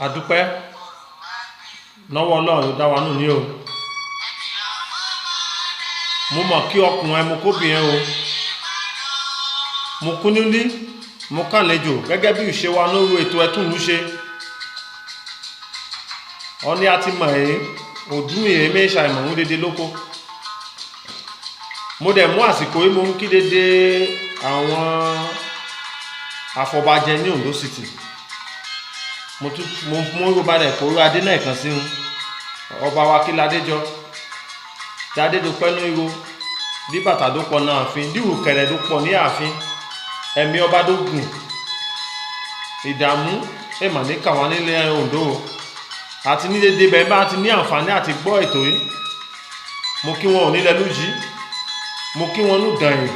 adúpẹ́ lọ́wọ́ Ọlọ́run ló dá wa nù ní o. Mo mọ̀ kí ọkùnrin mo kóbìnrin o. Mo kú nílí mo kànlejò gẹ́gẹ́ bí ìṣe wa lóru ètò ẹtùnú ṣe. Ọní a ti mọ̀ èyí òdún ìrè méṣà ìmọ̀hún dédé lóko. Mo dẹ̀ mú àsìkò yìí mo ń kí dédé àwọn afọbajẹ ní Ondo City. Mo mú Yorùbá rẹ̀ kóró adé náà kan sí un. Ọba wa kí ládéjọ tí adédọpẹ́ ní ìró bí bàtà tó pọ̀ náà àfin díwù kẹrẹ̀ tó pọ̀ ní ààfin ẹ̀mí ọba tó gùn ìdààmú èèmọ̀ ní kàwọn nílé Ondo àti ní dédé bẹ́ẹ̀ bá ti ní àǹfààní àti gbọ́ ètò yìí. Mo kí wọn ò nílẹ̀ lójì, mo kí wọn ní Ìdànrè,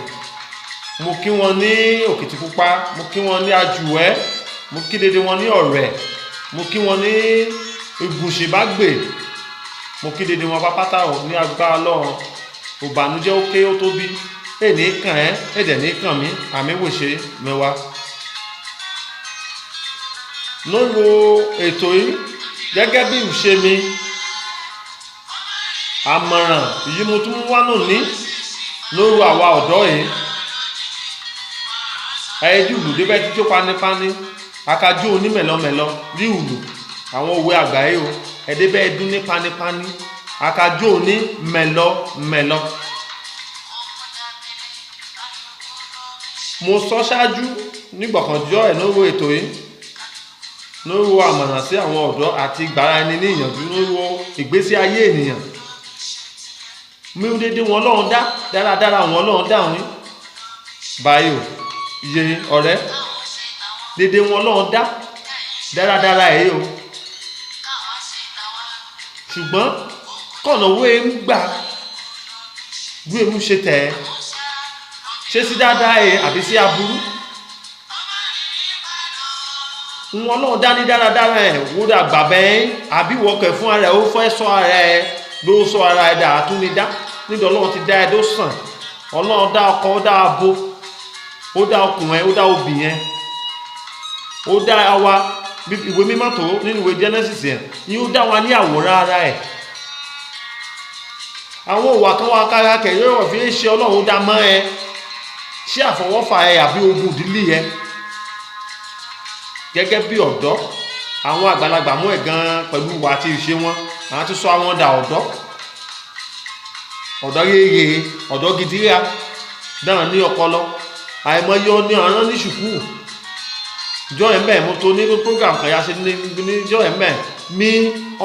mo kí wọn ní Òkìtìpupa, mo kí wọn ní Àjùwẹ́, mo kí dédé wọn ní Ọ̀rẹ́, mo kí wọn ní Ìgùnṣìbágbè, mo kí dédé wọn pápátá ò ní agbára Ọlọ́run. Òbànújẹ́ ó ké ó tóbi èní kàn ẹ́ èdè ní kàn mí àmì wòṣe mẹ́wàá. Lórí ètò yìí gẹ́gẹ́ bí ìṣe mi àmọ̀ràn èyí mo tún wá nù ní lórí àwa ọ̀dọ́ yìí. Ẹ̀ẹ́dì ìlú débẹ̀ tí tó panipani akájú onímẹ̀lọ́mẹ̀lọ́ rí ìlú àwọn òwe àgbáyé o ẹ̀ẹ́dẹ́bẹ̀ ẹ̀dún ní panipani akájú onímẹ̀lọ́mẹ̀lọ́. Mo sọ ṣáájú nígbàkanjọ́ ẹ̀ lórí ètò yìí lórí àmọ̀ràn sí àwọn ọ̀dọ́ àti ìgbára ẹni ní ìyànjú lórí ìgbésí ayé ènìyàn. Mi ò dédé wọn lọ́run dá dáradára wọn lọ́run dá òní báyìí o iye ọ̀rẹ́ dédé wọn lọ́run dá dáradára èyí o. Ṣùgbọ́n kọ̀nà wé ń gbà gbé mú ṣe tẹ̀ ẹ́ ṣe sí dáadáa ẹ̀ àbí sí aburú. Wọn lọ́run dá ní dáradára ẹ̀ wúdà gbàbẹ́ àbí wọ́kẹ̀ fún ara ẹ̀ ó fẹ́ sọ ara ẹ̀ ló sọ ara ẹ̀ dà àtúnidá nítorí Ọlọ́run ti dá ẹ tó sàn. Ọlọ́run dá ọkọ ó dá abo ó dá ọkùnrin ó dá obìnrin ó dá wa ìwé mímọ́ tó nínú ìwé Genesis yẹn ni ó dá wa ní àwòrán ara ẹ̀. Àwọn òwà kan wá kára kẹ̀yẹ́ ọ̀rọ̀ fi ń ṣe Ọlọ́run dá mọ́ ẹ ṣé àfọwọ́fà ẹ àbí ogun ìdílé ẹ. Gẹ́gẹ́ bí ọ̀dọ́ àwọn àgbàlagbà mú ẹ̀ gan pẹ̀lú ìwà àti ìṣe wọn àwọn tó sọ àwọn dà ọ̀dọ́ yéye ọ̀dọ́ gidi ríà dáhùn ní ọpọlọ àìmọye ní ọ̀rán ní ṣùkú jọ ẹ̀mẹ́ mo tó ní program kan ya ṣe ní jọ ẹ̀mẹ́ mi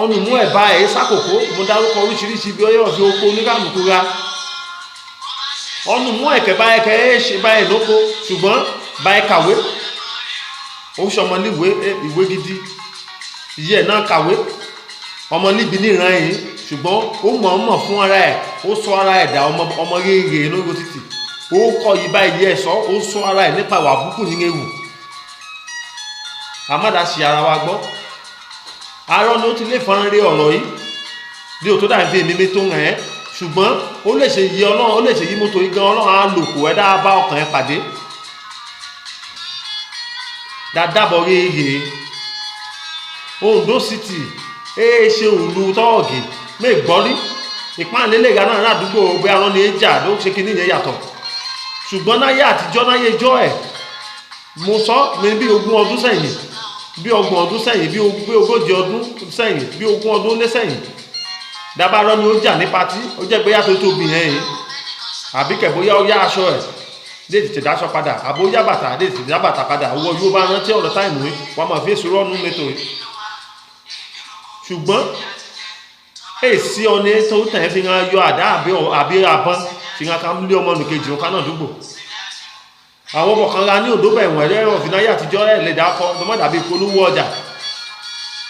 ọ̀nù mú ẹ̀ bá ẹ̀ sákòókò mo dárúkọ oríṣiríṣi bí ọyọ́ fi oko oníkàmùkú ra ọ̀nù mú ẹ̀kẹ́ bá ẹ̀kẹ́ ẹ̀ ṣe bá ẹ̀ lóko ṣùgbọ́n bá ẹ̀ kàwé ó ṣọmọ níwé ìwé gidi ìyẹ́ náà kàwé ọmọ níbi níran yìí ṣùgbọ́n ó mọ̀ fún ara ẹ̀ ó sọ ara ẹ̀ dà ọmọ rere lórí títì ó kọ́ yí báyìí ẹ̀ sọ ó sọ ara ẹ̀ nípa ìwà àbúkù ní ewu. Àmàdà ṣe ara wa gbọ́ arọ́ ni ó ti lè fọ́n rí ọ̀rọ̀ yìí bí o tó dà bí èmi tó ń ẹ̀ ṣùgbọ́n ó lè ṣe yí Ọlọ́run ó lè ṣe yí mọ́tò yí gan Ọlọ́run á lò kó ẹ̀ dá bá ọkàn ẹ̀ pàdé dáadábọ̀ rèé Ondo City ṣe òlu tọ́ọ̀gì mẹ́gbọ́rí ìpánlélẹ̀ ìgbà náà ládùúgbò gbé arán ní ẹjà ló ṣe kí níyẹn yàtọ̀. Ṣùgbọ́n náyé àtijọ́ náyé jọ́ ẹ̀ mo sọ mi bí 20 ọdún sẹ́yìn bí 30 ọdún sẹ́yìn bí 40 ọdún sẹ́yìn bí 20 ọdún lé sẹ́yìn dábàárọ̀ ni ó jà ní patí ó jẹ́ gbéyà tó tóbi yẹn àbí kẹ̀bóyá ó yá aṣọ ẹ̀ dé tètè dáṣọ padà àbóyá bàtà dé tètè dá bàtà padà owó yóò bá rántí ọ̀rọ̀ táìmù yìí wọ́n máa fi èso rọ́ọ̀nù mẹ́tò yìí. Ṣùgbọ́n èsì ọ̀nà tó tẹ̀ fi hàn yọ àdá àbí àbọ́n fi hàn ká lé ọmọ nìkejì ọ̀ká náà dúgbò. Àwọn ọmọ kan ra ní Ondo bẹ̀ wọ̀n ẹ̀rọ ìfináyé àtijọ́ ẹ̀ lè dákọ́ ọmọ dàbí polówó ọjà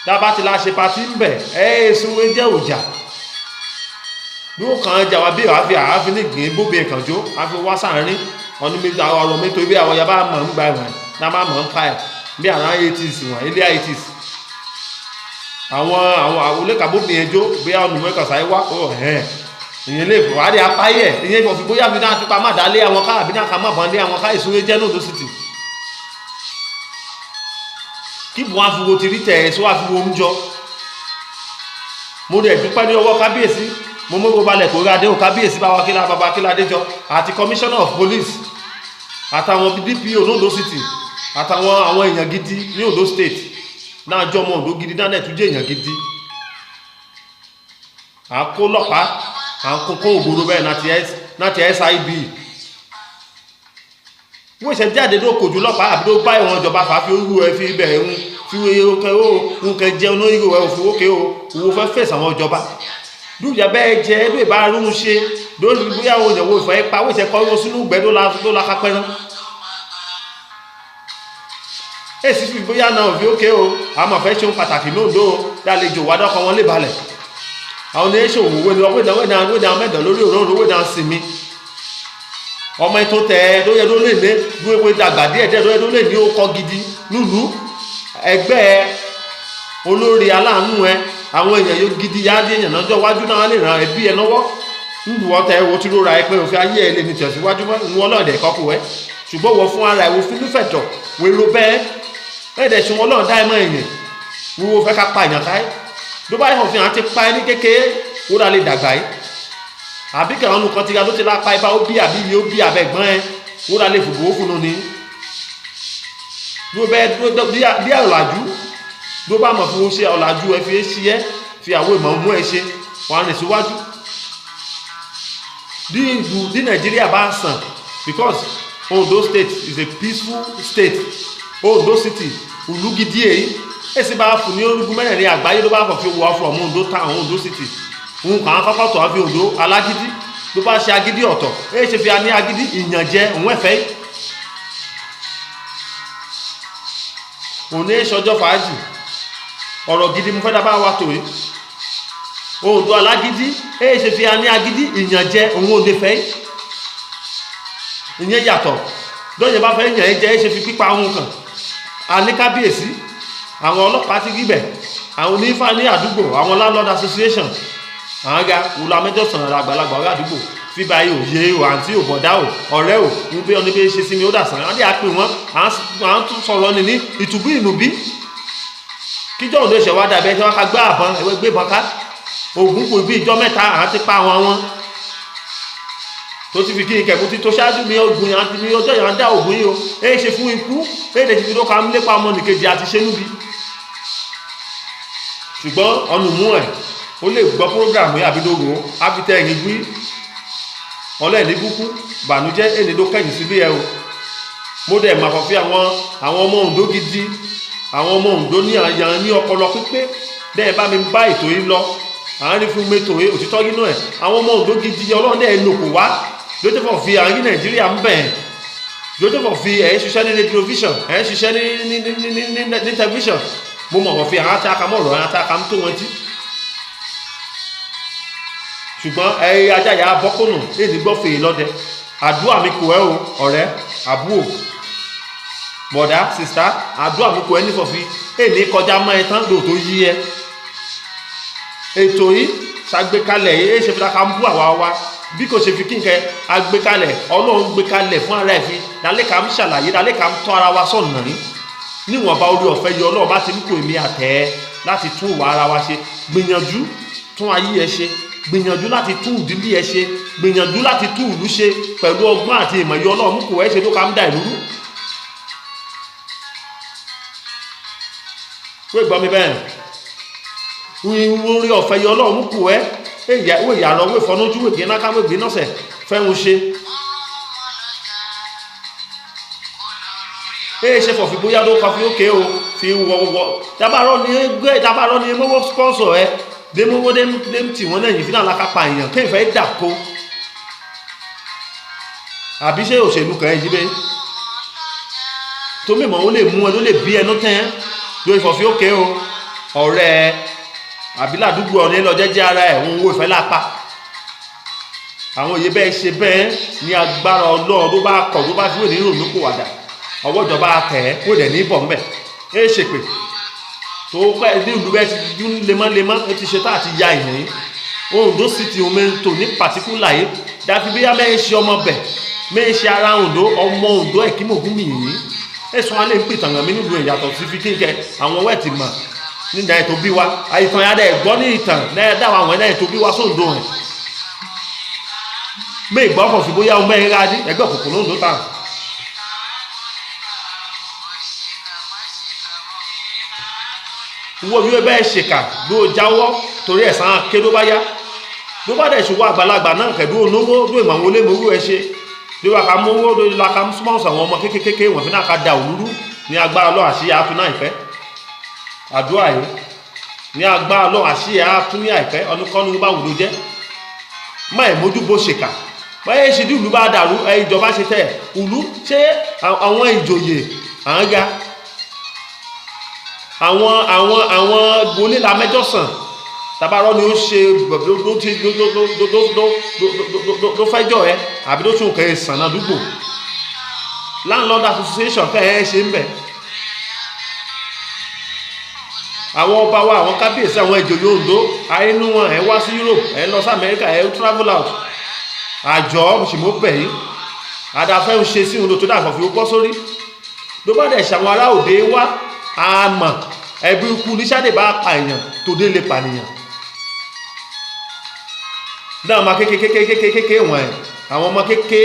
dábàá ti la ṣe patí ń bẹ̀ èsùnwé jẹ́ òjà bí ó kàn jà wá bí àáfi ní gbìn bóbi ẹ̀kànjó àfi wá sáàrin ọ̀nà ọ̀rọ̀ mẹ́tò ibi àwọn yaba mọ̀ ń gba ìwọ̀n náà máa mọ̀ ń pa ẹ̀ bí àwọn 80s wọ̀n ilé 80s àwọn olókàbóbìn ẹjọ́ bí àwọn olùmọ̀ẹ́kàn sáyé wá ìyẹn lè fò wádìí apáyẹ̀ ìyẹn ìfọ̀ fi bóyá fi náà tupa má dálé àwọn ká àbí náà ká má bọ́n lé àwọn ká ìsúwé jẹ́ Ondo City. kí bu àfiwo ti rí tẹ̀ ẹ̀ sọ àfiwo ń jọ mo dẹ̀ dúpẹ́ ní ọwọ́ kábíyèsí mo mú balẹ̀ kó rádé ò kábíyèsí bàbá Akínládéjọ àti commissioner of police àtàwọn DPO Ondo City àtàwọn àwọn èèyàn gidi ní Ondo State náà jọ ọmọ Ondo gidi náà tún jẹ́ èèyàn gidi à ń kó lọ́pàá à ń kó ògbóró bẹ́ẹ̀ láti SIB wọ́n ṣe jáde ló kojú lọ́pàá àbí ló bá ìwọ̀n ìjọba fà fi orú ẹ fi bẹ̀rẹ̀ ń fi oúnkẹ jẹun lórí ẹ òfin ókè o owó fẹ́ fèsì àwọn ìjọba dúkìá bẹ́ẹ̀ jẹ́ ló ìbá rún ṣe lórí bóyá òun ìyàwó ìfẹ́ pa wọ́n ṣe kọ́ ọ́ sínú ìgbẹ́ ló la kápẹ́ náà èsì fi bóyá náà òfin ókè o àmọ̀ fẹ́ ṣe ohun pàtàkì lóńdó dálejò wádọ́kọ̀ wọn lè balẹ̀ àwọn oníṣẹ́ òwò wẹ́dà mẹ́dà lórí òróró wẹ́dà sinmi ọmọ ètò tẹ̀ lóyẹ ló lè ní gbogbo dàgbà díẹ̀ lóyẹ ló lè ní ó kọ́ gidi lùlù ẹgbẹ́ olórí aláàánú ẹ àwọn èèyàn yóò gidi yá dé èèyàn lọ́jọ́ wájú náà lè ràn ẹbí ẹ lọ́wọ́ nílùú ọ̀tẹ̀ ẹ̀wọ̀ tí ló ra ẹ pé òfin ayé ẹ lè ní tẹ̀síwájú ń wọ́n náà dẹ̀ kọ́kù ẹ ṣùgbọ́n wọ́n fún ara ẹ wo fínúfẹ̀tọ̀ wèrò bẹ́ẹ̀ ẹ̀ẹ́dẹ̀ ṣe wọn náà dá ẹ mọ́ èèyàn wíwo fẹ́ ká pa èèyàn káyé ló bá yàn fi hàn ti pa ẹni kékeré ó dá lè dàgbà yìí àbí kẹwọn nìkan ti ga ló ti lápá ibà ó bí àbí iye ó bí àbẹ̀gbọ́n ẹ ó dá lè fòbò ó fún un ní ló bẹ bí ọ̀làjú ló bá mọ̀ fún ó ṣe ọ̀làjú ẹ fi é ṣí ẹ fi àwọn ìmọ̀ mú ẹ ṣe wọn rìn síwájú bí Nàìjíríà bá sàn because Ondo State is a peaceful state Ondo City ìlú gidi èyí èsì bá fún ní orúkú mẹ́rẹ̀ẹ̀rin àgbáyé ló bá kọ̀ fi wọ́ from Ondo town Ondo City òun kàn án kọ́kọ́ tó á fi Ondo alágídí ló bá ṣe agídí ọ̀tọ̀ èyí ṣe fi a ní agídí ìyànjẹ òun ẹ̀fẹ́ òun ní ṣọjọ́ fàájì ọ̀rọ̀ gidi mo fẹ́ dábàá wa tòwe Ondo alágídí èyí ṣe fi a ní agídí ìyànjẹ òun ò lè fẹ́ ìyẹn yàtọ̀ lọ́yìn bá fẹ́ yàn ẹ́ jẹ́ èyí ṣe fi pípa ohun kan a ní kábíyèsí àwọn ọlọ́pàá ti rí bẹ̀ àwọn onífà ní àdúgbò àwọn landlord association àwọn ga wùlọ amẹ́jọ́sàn àgbàlagbà ọ̀rẹ́ àdúgbò fíba yìí ò yé o àǹtí ò bọ̀dá o ọ̀rẹ́ o ní bí ọ̀nà bí ṣe sí mi ó dà sàn án dí àpè wọn à ń tún sọ̀rọ̀ ní ìtùbú ìnùbí kíjọ́ òde ṣẹ̀ wá dàbí ẹṣẹ́ wọn ká gbé àbọ̀n ẹ̀wẹ́ gbé bọ́n ká ògùn kò bí ìjọ mẹ́ta à ń ti pa àwọn tó ti fi kí n kẹ̀kú tí tó ṣáájú mi ogun yàn ti mi ọjọ́ yàn dá ògùn yìí o èyí ṣe fún ikú èyí lè ti fi tó ká lépa ọmọ nìkejì àti ṣe níbi ṣùgbọ́n ọ̀nà mú ẹ̀ ó lè gbọ́ prógrámù yìí àbídógó ábítẹ́ ẹ̀yìn gbí ọlẹ́ẹ̀ní búkú bànújẹ́ ènì tó kẹ́yìn síbí ẹ o mo dẹ̀ mà kàn fi àwọn ọmọ Ondo gidi àwọn ọmọ Ondo ní àyàn ní ọpọlọ pípé dẹ́ẹ̀ bá mi bá ètò yìí lọ àárín fún mẹ́tò òtítọ́ yìí náà ẹ̀ àwọn ọmọ Ondo gidi ọlọ́run dẹ̀ lòkò wá lójú fọ̀ fi àárín Nàìjíríà ń bẹ̀ lójú fọ̀ fi ẹ̀ ṣiṣẹ́ ní rédíòvíṣàn ẹ̀ ṣiṣẹ́ ní tẹlifíṣàn mo mọ̀ wọ́n fi àwọn atákamọ́ ọ̀rọ̀ àwọn atákamọ́ tó wọn tí ṣùgbọ́n ẹ̀yẹ ajáyà abọ́kùnù èdè gbọ́ fèé lọ́dẹ àdúrà mi kò ẹ́ o ọ̀rẹ́ àbúrò bọ̀dá sista àdúrà mi kò ẹ́ nífọ̀fí èdè kọjá mọ́ ẹ tán lò tó yí ẹ ètò yìí ṣàgbékalẹ̀ yìí ṣe fi ká ń bú àwa wa bí kò ṣe fi kí n kẹ agbékalẹ̀ Ọlọ́run gbékalẹ̀ fún ara ẹ̀ fi lálẹ́ ká ń ṣàlàyé lálẹ́ ká ń tọ́ ara wa sọ̀nà rí níwọ̀nba orí ọ̀fẹ́ yọ Ọlọ́run bá ti ní kò èmi àtẹ́ ẹ láti tún ìwà ara wa ṣe gbìyànjú tún ayé ẹ ṣe gbìyànjú láti tún ìdílé ẹ ṣe gbìyànjú láti tún ìlú ṣe pẹ̀lú ọgbọ́n àti ìmọ̀ yọ Ọlọ́run kò ẹ ṣe tó ká ń da ìlú rú. wé gbọ́ mi bẹ́ẹ̀ orí ọ̀fẹ́ yọ Ọlọ́run kò ẹ wé ìyàrá wé fọnójú wé gbé náà wé gbé náà sẹ̀ fẹ́hun ṣe. ṣe fọ̀fì bóyá ló kọ fi ókè o fi wọ̀wọ̀ tabarọ́ ní mọ́wọ́ sponsor ẹ démówó tí wọ́n lẹ́yìn fínà lákápá èèyàn kí n fẹ́ dàkó àbí ṣe òṣèlú kan ẹ̀yí bẹ́ tó mímọ̀ ó lè mú ẹ ló lè bí ẹnu tẹ́ lórí fọ̀fí ókè o ọ̀rẹ́ àbílàdúgbò ọ̀nà lọ jẹ́jẹ́ ara ẹ̀ òun owó ìfẹ́ lápá àwọn òye bẹ́ẹ̀ ṣe bẹ́ẹ̀ ní agbára Ọlọ́run tó bá kọ̀ tó bá fi wé ní ìrònú kò wàdà ọwọ́ ìjọba tẹ̀ ẹ́ kó dẹ̀ ní bọ̀ mbẹ̀ ẹ ṣèpè tó pẹ́ ní ìlú bẹ́ẹ̀ ti dún lemọ́lemọ́ ẹ ti ṣe tá àti ya ìyẹn yìí Ondo City omento ní pàtíkúlà yìí dàbí bí yá mẹ́rin ṣe ọmọ bẹ̀ mẹ́rin ṣe ara Ondo ọmọ Ondo ẹ̀kímọ̀gún mi yìí ẹ̀sùn alẹ́ ń pìtàn mi nílùú ìyàtọ̀ sí fi kíkẹ́ àwọn wẹ́ẹ̀tì mọ̀ nígbà ètò bí wa àìtàn yàrá ẹ̀gbọ́n ní ìtàn dáwọ̀ àwọn ẹ̀dá ètò bí wa sóńdó rẹ̀ mé ìgbà ọkọ̀ fi bóyá ọmọ ẹ̀rá dí ẹgbẹ́ òkùnkùn lóńdó tàn. wo bí wọ́n bẹ́ẹ̀ ṣèkà ló jáwọ́ torí ẹ̀sán ké ló bá yá ló bá dẹ̀ ṣòwò àgbàlagbà náà kẹ̀dú olówó ló ìmọ̀ àwọn olóòmówó ẹ ṣe ló wà ká mówó ló la ká sponsor àwọn ọmọ kékeré wọ̀n fi náà ká da òlúrú ní agbára lọ́ àṣíyá tún náà ìfẹ́ àdúrà yìí ní agbára lọ́ àṣíyá tún ní àìfẹ́ ọdúnkọ́nù bá wùdó jẹ́ má ẹ̀ mójú bó ṣèkà báyé ṣe dí ìlú bá dàrú ìjọba ṣe tẹ̀ ìlú ṣé àwọn ìjòyè àwọn ga àwọn gbolé la mẹ́jọ sàn tabarọ ni ó ṣe ló fẹjọ́ ẹ àbí ló tún kẹ sàn náà dúgbò landlord association kẹ ẹ ṣe ń bẹ àwọn ọba wa àwọn kábíyèsí àwọn ìjòyè Oǹdó àìnú wọn ẹ wá sí Europe ẹ lọ sí America ẹ travel out àjọ òṣìmọ bẹ yìí àdàfẹ́ ń ṣe sí ohun tó dàgbà fi ó bọ́ sórí ló bá dẹ̀ ṣàwọn ará òde wá àmọ́ ẹbí ikú níṣàdé bá pààyàn tó dé lè pànìyàn náà ma kékékékékékéké wọn ẹ̀ àwọn ọmọ kéké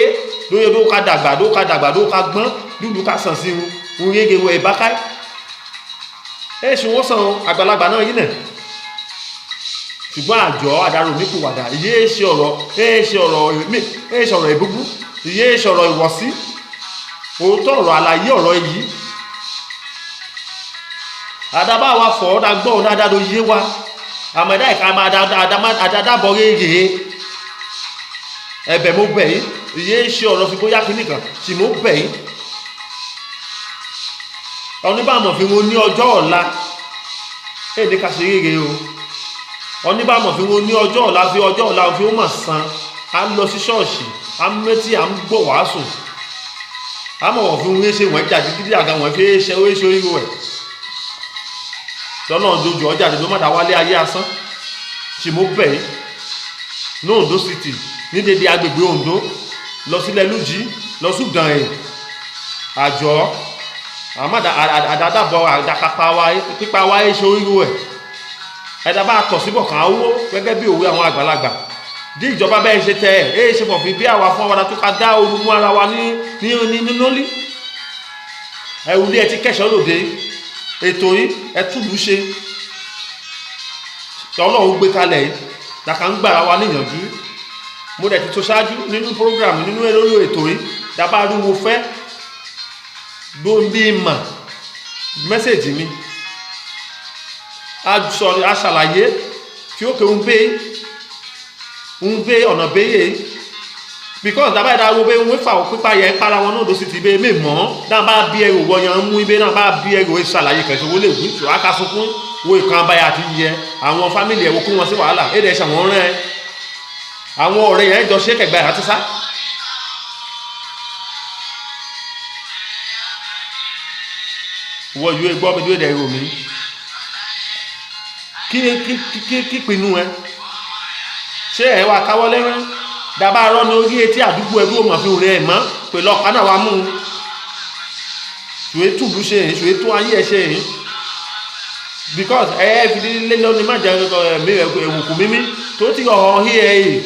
lóye ló ká dàgbà ló ká gbọ́n lúlù ká sàn sí un yége wọ ìbáká èṣù wọ́n sàn àgbàlagbà náà yìí nẹ̀ ṣùgbọ́n àjọ àdárò nípòwàdà iye ṣe ọ̀rọ̀ ìbúgbú iye ṣe ọ̀rọ̀ ìwọ̀sí òótọ́ ọ̀rọ̀ àlàyé ọ̀rọ̀ yìí àdàbà wa fọ̀ ọ́ dàgbọ́ ọ̀nà àdàdó yé wa àmọ̀dá ìka máa àdàdàbọ̀ rèé ẹ̀bẹ̀ mo bẹ̀ yín iye ṣe ọ̀rọ̀ fi bóyá kí nìkan sì mo bẹ̀ yín oníbàmọ̀ fi wọn ní ọjọ́ ọ̀la èdè ká ṣe rèé o oníbàmọ̀ fi wọn ní ọjọ́ ọ̀la fi ọjọ́ ọ̀la fi ó mọ̀ san á lọ sí ṣọ́ọ̀ṣì á mẹ́tí à ń gbọ́ wàásù á mọ̀ wọ̀ fi wọn ṣe wọ́n jà dídí àga wọ́n fi ṣe oríṣiríṣi rẹ̀ lọ́nà òjòjò ọjà àdìgbò mọ́ta wálé ayé asán ṣì mo bẹ̀ yín ní Oǹdó city ní dédé agbègbè Oǹdó lọ sílẹ̀ lújí lọ súdàn ẹ̀ àjọ àdàdàbọ̀ àdàkápá pípa wáyé ṣe oríro ẹ̀ ẹ̀dàbà tọ̀ síbọ̀ kan owó gẹ́gẹ́ bí òwe àwọn àgbàlagbà dí ìjọba bẹ́ẹ̀ ṣe tẹ̀ ẹ̀ ṣe fọ̀fin bí àwa fún ọwọ́dà tó ká dá ooru mú ara wa nínú lí ẹ̀wùlé ẹ̀ ti kẹ́sọ̀ lòdì ètò yìí ẹtùlù ṣe Ọlọ́run gbé kalẹ̀ yìí dàkà ń gbàrà wa níyànjú mo dẹ̀ ti tó ṣáájú nínú program nínú lórí ètò yìí dábàá rúwo fẹ́ gbóǹdé mà mẹ́sẹ̀jì mi aṣàlàyé tí ó kè ń gbé ọ̀nà béyè because dábàá ìdá wo bẹ́ẹ̀ wọ́n fà ó pípa yẹn para wọn náà ló sì ti bẹ́ẹ̀ mí mọ́ dáa bá bí ẹrù wọ̀nyàn mú ibẹ̀ náà bá bí ẹrù ṣàlàyé kẹsàn-án wọlé ìwé tó akásùnkún wo ìkan báyà àti yẹ àwọn fámìlì ẹ̀wọ̀ kó wọn sí wàhálà èdè ẹ̀ṣẹ̀ wọn rẹ̀ àwọn ọ̀rẹ́ yẹn jọ ṣe kẹgbẹ́ àti sá. wọ́n yóò gbọ́ mi dúró dẹ̀ rò mí kí pinnu ẹ ṣé ẹ wá káwọ́ lẹ́rán dábàá rọ́ ní orí etí àdúgbò ẹgbẹ́ òmò fi rẹ̀ ẹ̀ mọ́ pẹ̀lú ọ̀pá náà wá mú un ṣùgbé tùlú ṣe èyí ṣùgbé tún ayé ẹ̀ ṣe èyí because ẹ fi lé lọ́ni má jẹ́ ẹ̀wùkù mímí tó ti ọ̀họ́ hí ẹ̀ yìí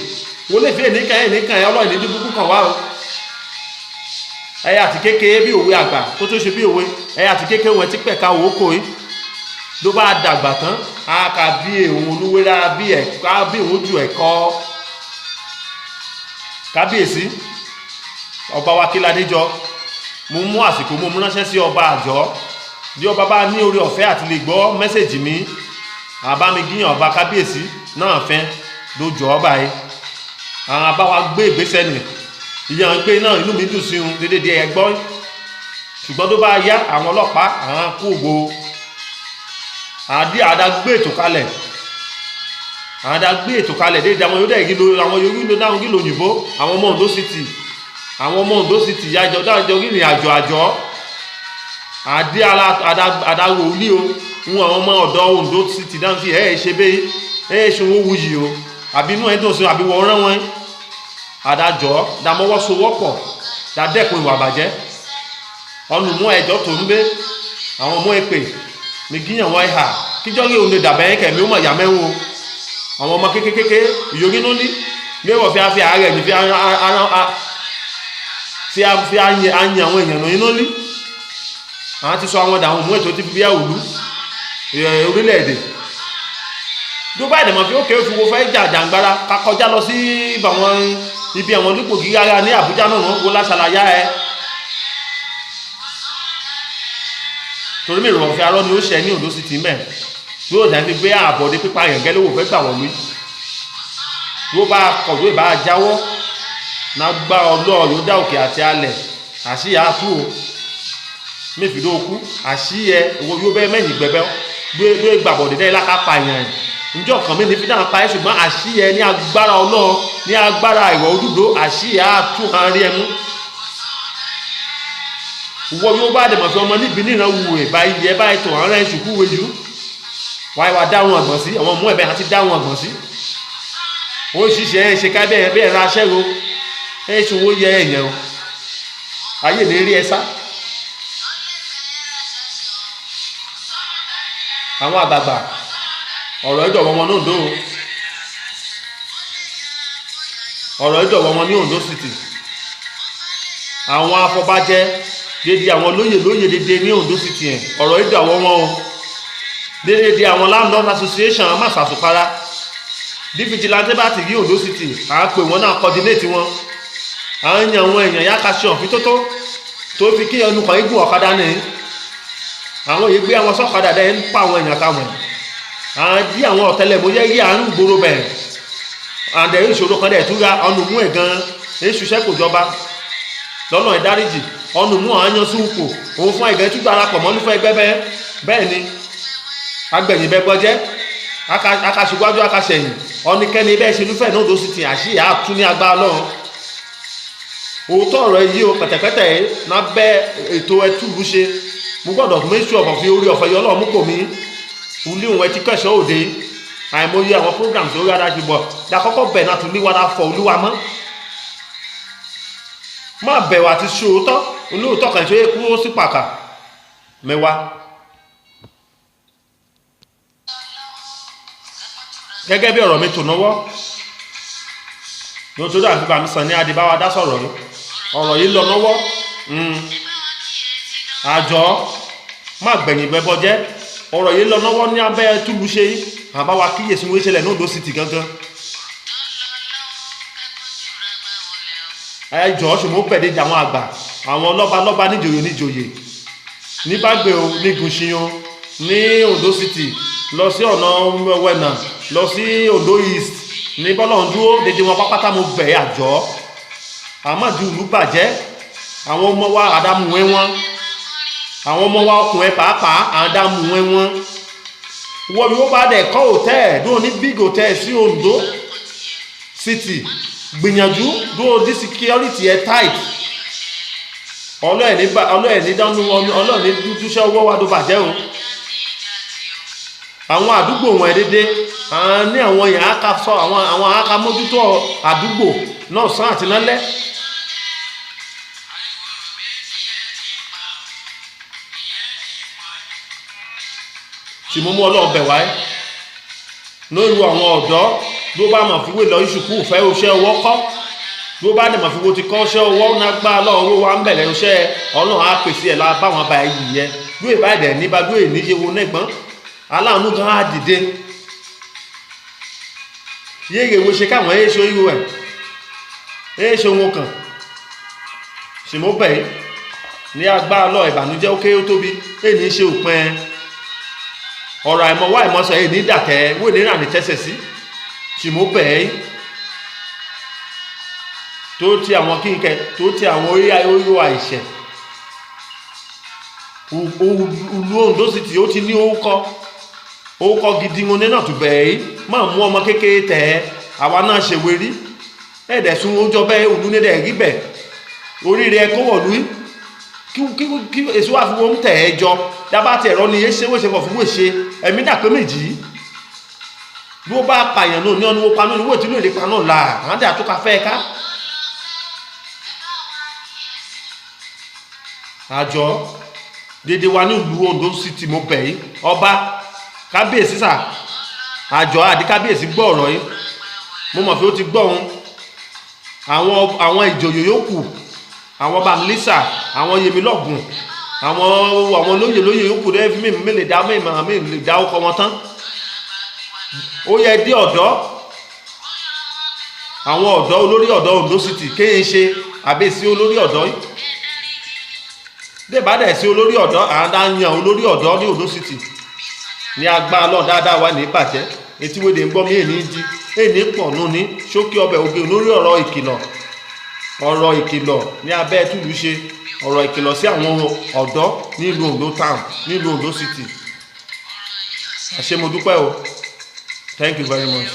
wọ́n lè fi ẹ̀nìkan ẹ̀ ọlọ́ọ̀ni dúdú kan wá o ẹ̀ àti kékeré bí òwe àgbà tó tó ṣe bí òwe ẹ̀ àti kékeré wọn ti pẹ̀ka òwòkò yìí ló bá dàgbà tán á ka bí òun olúwérà bí òun ju ẹ̀kọ́ kábíyèsí ọba wa Kíládéjọ mo mú àsìkò mo mú ránṣẹ́ sí ọba àjọ bí ọba bá ní orí ọ̀fẹ́ àti lè gbọ́ mẹ́sẹ̀jì mi àbámigíyàn ọba kábíyèsí náà fẹ́ lójọ ọba yìí àwọn abáwa gbé ìgbésẹ̀ nì ìyàn gbé náà inú mi dùn sí un dédé ẹgbọ́ ṣùgbọ́n tó bá yá àwọn ọlọ́pàá àwọn kú ògbó àdágbé ètò kalẹ̀ àdágbé ètò kalẹ̀ dédé àwọn yóò dáhùn gílò òyìnbó àwọn ọmọ Oǹdó city yájọ dájọ rìnrìn àjọ àdáwò ní o ń àwọn ọmọ ọ̀dọ́ Oǹdó city dáhùn sí ṣe bẹ́ẹ̀ ṣe wọ́n wuyì o àbí inú ẹ̀dùn sí àbí wọ́n rán wọn àdájọ́ dámọ́wọ́ sowọ́pọ̀ dádẹ́kun ìwà bàjẹ́ ọnù mú ẹjọ́ tó ń gbé àwọn ọmọ èpè mi gíyàn wọ́n ìhà kíjọ́ rí òun lè dàbẹ̀ kẹ̀mí ó mọ̀ ìyá mẹ́wọ́ àwọn ọmọ kékeré ìyórí ló ní mẹ́wọ̀ fi ààrẹ ní fi àyìn àwọn èèyàn lóyún ló ní àwọn ti sọ àwọn ọ̀dà àwọn ọmọ ètò ti fi bí àwùlú orílẹ̀-èdè dúbà ìdẹ̀mọ̀ fi ó kéré fi wo fẹ́ jàǹgbára kakọjá lọ sí ibi àwọn dípò gíga ní Àbújá náà wọ́n gbó láṣàlàyé ẹ torí mi ìrọ̀rùn fi arọ́ ni ó ṣẹ ní Ondo City mẹ́ yóò dá fi gbé àbọ̀dé pípa yẹn gẹ́lẹ́ wò fẹ́ gbà wọ́n lé yóò bá kọ̀wé bá jáwọ́ nágbá ọlọ́ọ̀ yóò dá òkè àti alẹ̀ àṣìyà àtú o mẹ́fìdó okú àṣìyẹ owó yóò bẹ́ mẹ́yìn gbẹ̀bẹ́ gbé gbàbọ̀dé dẹ́ lákápá yẹn njọ́ kan mi ní fi dáhùn pa ẹ́ ṣùgbọ́n àṣìyẹ ní agbára ọlọ́ọ̀ ní agbára ìwọ̀ òdúdó àṣìyà àtú hàn rí ẹmú wọ yóò bá dẹ̀mọ̀ fi ọmọ níbi níran wù ẹ̀ báyìí ẹ báyìí tó àwọn ẹ̀ ṣùkú wẹ̀jú wáyé wa dáhùn àgbọ̀n sí àwọn ọmọ ẹ̀bẹ̀ àti dáhùn àgbọ̀n sí ó ṣiṣẹ́ ẹ̀ ṣe ká bẹ́ẹ̀ ra aṣẹ́ro ẹ̀ ṣe owó yẹ ẹ̀yẹ̀ o ayé ní rí ẹ sá àwọn àgbààgbà ọ̀rọ̀ ìdọ̀wọ́ wọn ní Ondo ọ̀rọ̀ ìdọ̀wọ́ wọn ní Ondo City àwọn afọbajẹ dédé àwọn lóyè dédé ní Ondo City ẹ̀ ọ̀rọ̀ ìdọ̀wọ́ wọn o dédé àwọn landlord association amásàsùpara bí vigilante bá ti rí Ondo City à ń pè wọ́n náà coordinate wọn à ń yan àwọn èèyàn yá kàṣẹ ọ̀fin tó fi kí ẹnu kan igun ọ̀kadà ní àwọn yìí gbé àwọn sọ́kadà dẹ́ ń pa àwọn èèyàn káwọn àwọn bí àwọn ọ̀tẹlẹ̀múyẹ́ rí àárín gbòòrò bẹ̀rẹ̀ àǹdẹ̀ ìṣòro kan dẹ̀ túra ọ̀nù mú ẹ̀ gan èṣùṣẹ́ kò jọba lọ́nà ìdáríjì ọ̀nù mú àáyán súnpò òun fún ẹ̀gẹ́ túgbà arapọ̀ mọ́lúfẹ́ ẹgbẹ́ bẹ́ẹ̀ ni agbẹ̀yìn bẹ́gbọ́jẹ́ akàṣíwájú akàṣẹ̀yìn ọ̀nìkẹ́ni bẹ́ẹ̀ ṣe lúfẹ́ náà Ondo City àṣìyà àtún ní agbára lọ́run òótọ́ ọ̀rọ̀ yìí o pẹ̀tẹ̀pẹ̀tẹ̀ nábẹ́ ètò ẹtúbù ṣe mo gbọ́dọ̀ méṣù ọ̀fọ̀ fi orí ọ̀fẹ́ yọ ọlọ́run mú kò mí ilé òun ẹtí kẹsàn òde àìmọye àwọn program tó rí adájú bọ̀ dákọ́kọ́ bẹ̀ náà tún ní wàdà fọ olúwa mọ́ má bẹ̀wò àti ṣe òótọ́ olóòótọ́ kan tó yẹ kúrò sí pàkà mẹ́wàá gẹ́gẹ́ bí ọ̀rọ̀ mi tò náwọ́ ní ojú àti bàmí sàn ní adìbáwá dá sọ̀rọ̀ yìí ọ̀rọ̀ yìí lọ náwọ́ àjọ má gbẹ̀yìn bẹ́bọ jẹ́ ọ̀rọ̀ yìí lọ náwọ́ ní abẹ́ túbú ṣe àbáwá kíyèsí wọ́n ṣẹlẹ̀ ní Ondo City gangan ẹjọ́ ṣùgbọ́n pẹ̀lẹ́ àwọn àgbà àwọn lọ́ba níjòyè ní Bágbé o ní Gùnṣin o ní Ondo City lọ sí ọ̀nà wẹ̀nà lọ sí Ondo East ní bọ́lọ̀ndúró dédé wọn pápátá mo bẹ̀ àjọ àmọ́jú ìlú bàjẹ́ àwọn ọmọ wa àdámùwẹ́ wọn àwọn ọmọ wa ọkùnrin pàápàá àdámùwẹ́ wọn wọ́n yóò bá dẹ̀ kọ́ hòtẹ́ẹ̀ dúró ní big hotel sí Ondo City gbìyànjú dúró dí security ẹ̀ tight ọlọ́ẹ̀ní dánú ọlọ́ẹ̀ní dúdúṣẹ́ owó wa tó bàjẹ́ o àwọn àdúgbò wọn dédé ní àwọn èèyàn aka sọ àwọn aka mójútó àdúgbò náà sán àti lálẹ́ tí mo mú ọlọ́ọ̀bẹ̀ wáyé lórí àwọn ọ̀dọ́ ló bá mọ̀ fíwé lọ ìṣùkú fẹ́ oṣẹ́ ọwọ́ kọ́ ló bá dẹ̀mọ̀ fíwó ti kọ́ ọṣẹ́ ọwọ́ nágbá lọ́wọ́ wa ń bẹ̀rẹ̀ oṣẹ́ ọlọ́run á pèsè ẹ̀ lábáwọn bá yìí yẹ lóye báyìí dẹ̀ níbà lóye níye wo nẹ́gbọ́n aláàánú gan á dìde yéèrè wo ṣe káwọn èèṣọ irú ẹ̀ èèṣọ wọn kàn sì mọ́ bẹ̀ ní agbá lọ ìbànújẹ́ ó kéré tóbi èyí ṣe òpin ọ̀rọ̀ àìmọ̀wá ìmọ̀sọ̀ èyí ní dàkẹ́ wọ́n ní rà ní tẹ́sẹ̀ sí sì mọ́ bẹ̀ tó ti àwọn kínkẹ́ tó ti àwọn orí àìṣẹ̀ ìlú Ondo City ó ti ní orúkọ gidi wọn náà tó bẹ̀ẹ́ yìí máa mú ọmọ kékeré tẹ̀ ẹ́ àwa náà ṣèwé rí ẹ̀ẹ́dẹ̀sùn oúnjẹ bẹ́ẹ̀ òlú nílẹ̀ rí bẹ̀ orí rẹ̀ kọ́wọ̀ lú kí èso àfiwọ́ ń tẹ̀ ẹ́ jọ dábàá ti ẹ̀rọ ni yé ṣe wéṣe fọ̀ fún wéṣe ẹ̀mí dàpé méjì bí ó bá pààyàn náà ní ọ́nà ó pa náà ní wọ́n ti lóye pa náà là á dà tó ka fẹ́ ká àjọ dédé wa ní ìlú Ondo City mo bẹ̀ yìí ọba kábíyèsí sà àjọ àdí kábíyèsí gbọ́ ọ̀rọ̀ yìí mo mọ̀ pé ó ti gbọ́ òun àwọn ìjòyè yòókù àwọn ọba mílísà àwọn Yèmílọ́gùn àwọn lóyè yòókù rẹ fi mi lè dá ọkọ wọn tán ó yẹ dé ọ̀dọ́ àwọn ọ̀dọ́ olórí ọ̀dọ́ Ondo City kéyìn ṣe àbẹ́sí olórí ọ̀dọ́ yìí débàdà sí olórí ọ̀dọ́ àdáyàn olórí ọ̀dọ́ ní Ondo City ní agbára lọ dáadáa wà ní ìbàjẹ́ etí wéde ń gbọ́ mí èní pọ̀nù ní ṣókí ọbẹ̀ oge lórí ọ̀rọ̀ ìkìlọ̀ ní abẹ́ túlù ṣe ọ̀rọ̀ ìkìlọ̀ sí àwọn ọ̀dọ́ nílùú Ondo town nílùú Ondo City àṣẹ mo dúpẹ́ o thank you very much.